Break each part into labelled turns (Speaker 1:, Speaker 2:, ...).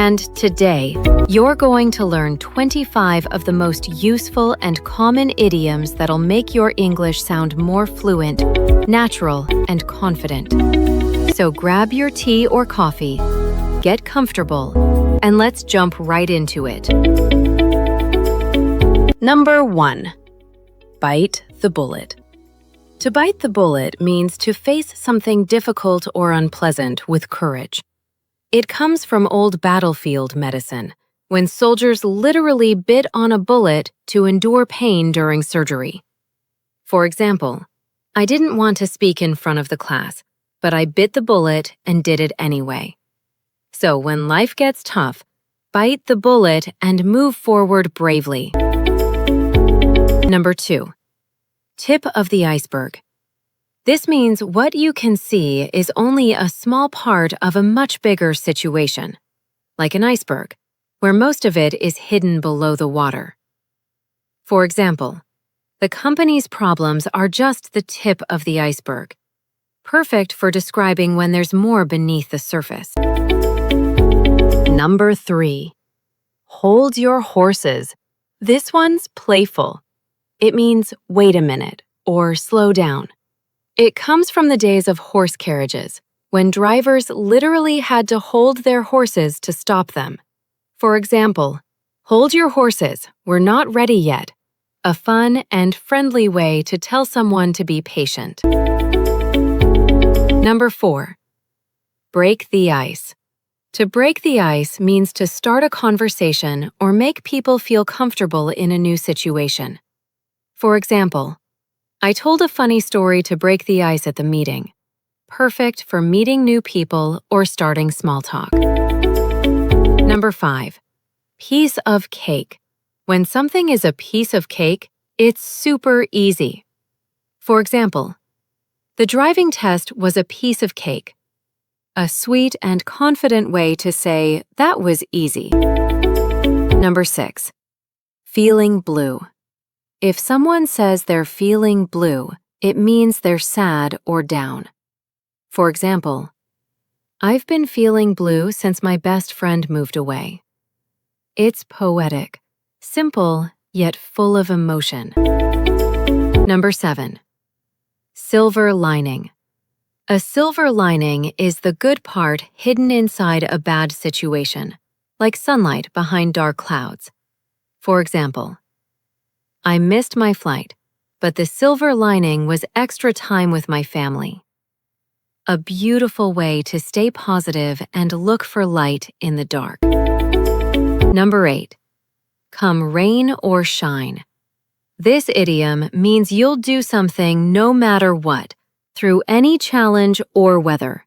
Speaker 1: And today, you're going to learn 25 of the most useful and common idioms that'll make your English sound more fluent, natural, and confident. So grab your tea or coffee, get comfortable, and let's jump right into it. Number 1. Bite the bullet. To bite the bullet means to face something difficult or unpleasant with courage. It comes from old battlefield medicine, when soldiers literally bit on a bullet to endure pain during surgery. For example, I didn't want to speak in front of the class, but I bit the bullet and did it anyway. So when life gets tough, bite the bullet and move forward bravely. Number 2. Tip of the iceberg. This means what you can see is only a small part of a much bigger situation, like an iceberg, where most of it is hidden below the water. For example, the company's problems are just the tip of the iceberg, perfect for describing when there's more beneath the surface. Number 3. Hold your horses. This one's playful. It means wait a minute or slow down. It comes from the days of horse carriages, when drivers literally had to hold their horses to stop them. For example, hold your horses, we're not ready yet. A fun and friendly way to tell someone to be patient. Number 4. Break the ice. To break the ice means to start a conversation or make people feel comfortable in a new situation. For example, I told a funny story to break the ice at the meeting. Perfect for meeting new people or starting small talk. Number 5. Piece of cake. When something is a piece of cake, it's super easy. For example, the driving test was a piece of cake. A sweet and confident way to say that was easy. Number 6. Feeling blue. If someone says they're feeling blue, it means they're sad or down. For example, I've been feeling blue since my best friend moved away. It's poetic, simple, yet full of emotion. Number 7. Silver lining. A silver lining is the good part hidden inside a bad situation, like sunlight behind dark clouds. For example, I missed my flight, but the silver lining was extra time with my family. A beautiful way to stay positive and look for light in the dark. Number 8. Come rain or shine. This idiom means you'll do something no matter what, through any challenge or weather.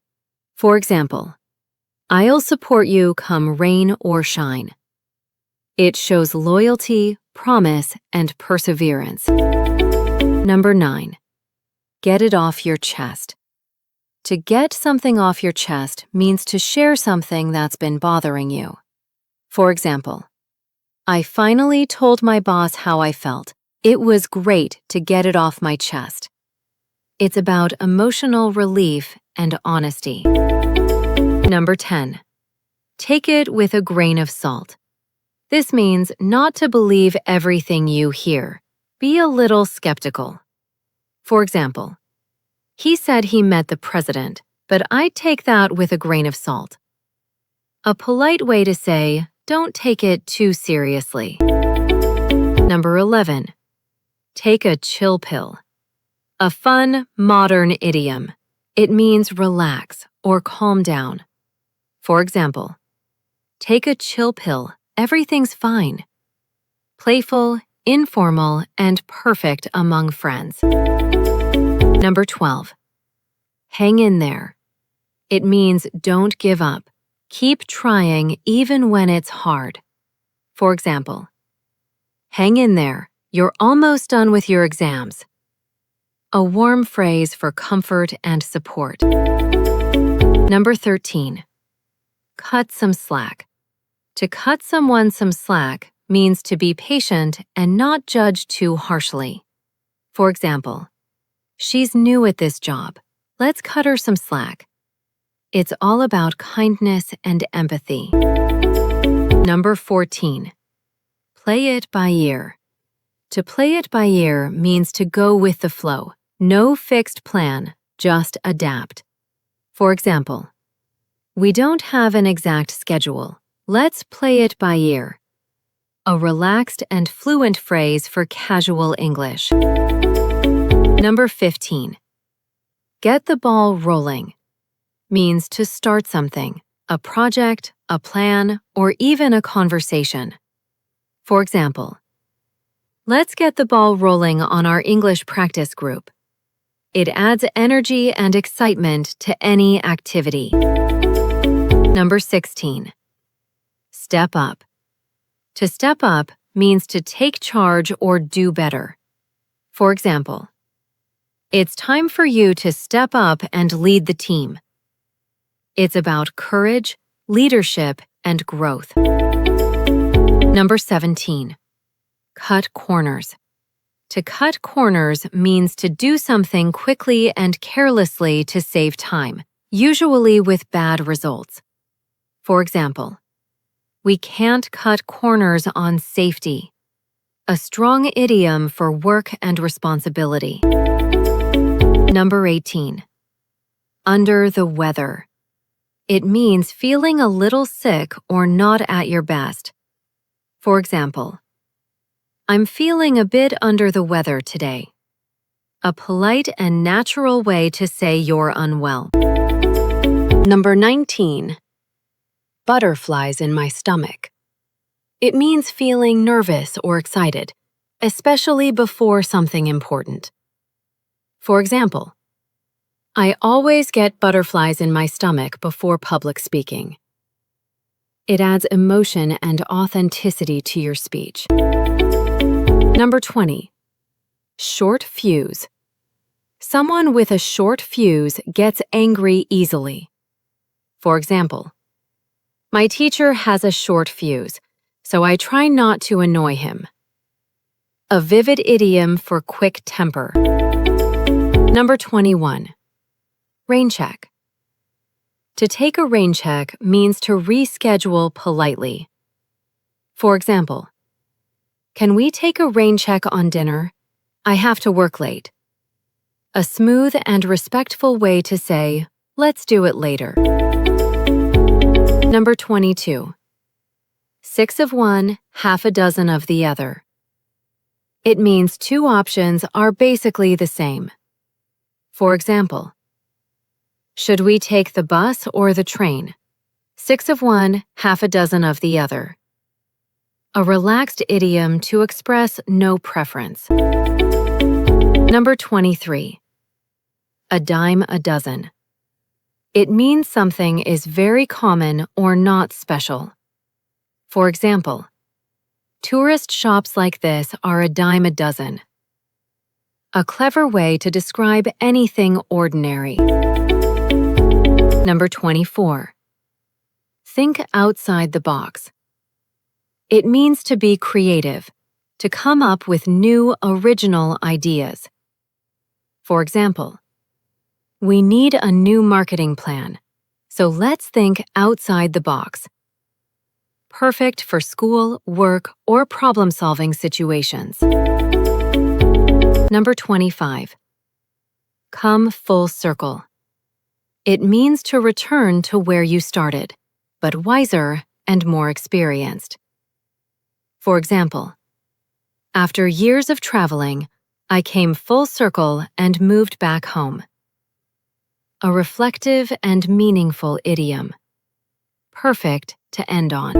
Speaker 1: For example, I'll support you come rain or shine. It shows loyalty, promise, and perseverance. Number 9. Get it off your chest. To get something off your chest means to share something that's been bothering you. For example, I finally told my boss how I felt. It was great to get it off my chest. It's about emotional relief and honesty. Number 10. Take it with a grain of salt. This means not to believe everything you hear. Be a little skeptical. For example, he said he met the president, but I'd take that with a grain of salt. A polite way to say, don't take it too seriously. Number 11. Take a chill pill. A fun, modern idiom. It means relax or calm down. For example, take a chill pill. Everything's fine. Playful, informal, and perfect among friends. Number 12. Hang in there. It means don't give up. Keep trying even when it's hard. For example, hang in there. You're almost done with your exams. A warm phrase for comfort and support. Number 13. Cut some slack. To cut someone some slack means to be patient and not judge too harshly. For example, she's new at this job. Let's cut her some slack. It's all about kindness and empathy. Number 14. Play it by ear. To play it by ear means to go with the flow. No fixed plan, just adapt. For example, we don't have an exact schedule. Let's play it by ear. A relaxed and fluent phrase for casual English. Number 15. Get the ball rolling means to start something, a project, a plan, or even a conversation. For example, let's get the ball rolling on our English practice group. It adds energy and excitement to any activity. Number 16. Step up. To step up means to take charge or do better. For example, it's time for you to step up and lead the team. It's about courage, leadership, and growth. Number 17. Cut corners. To cut corners means to do something quickly and carelessly to save time, usually with bad results. For example, we can't cut corners on safety, a strong idiom for work and responsibility. Number 18. Under the weather. It means feeling a little sick or not at your best. For example, I'm feeling a bit under the weather today. A polite and natural way to say you're unwell. Number 19. Butterflies in my stomach. It means feeling nervous or excited, especially before something important. For example, I always get butterflies in my stomach before public speaking. It adds emotion and authenticity to your speech. Number 20. Short fuse. Someone with a short fuse gets angry easily. For example, my teacher has a short fuse, so I try not to annoy him. A vivid idiom for quick temper. Number 21. Rain check. To take a rain check means to reschedule politely. For example, can we take a rain check on dinner? I have to work late. A smooth and respectful way to say, let's do it later. Number 22. 6 of one, half a dozen of the other. It means two options are basically the same. For example, should we take the bus or the train? 6 of one, half a dozen of the other. A relaxed idiom to express no preference. Number 23. A dime a dozen. It means something is very common or not special. For example, tourist shops like this are a dime a dozen. A clever way to describe anything ordinary. Number 24. Think outside the box. It means to be creative, to come up with new, original ideas. For example, we need a new marketing plan, so let's think outside the box. Perfect for school, work, or problem-solving situations. Number 25. Come full circle. It means to return to where you started, but wiser and more experienced. For example, after years of traveling, I came full circle and moved back home. A reflective and meaningful idiom. Perfect to end on.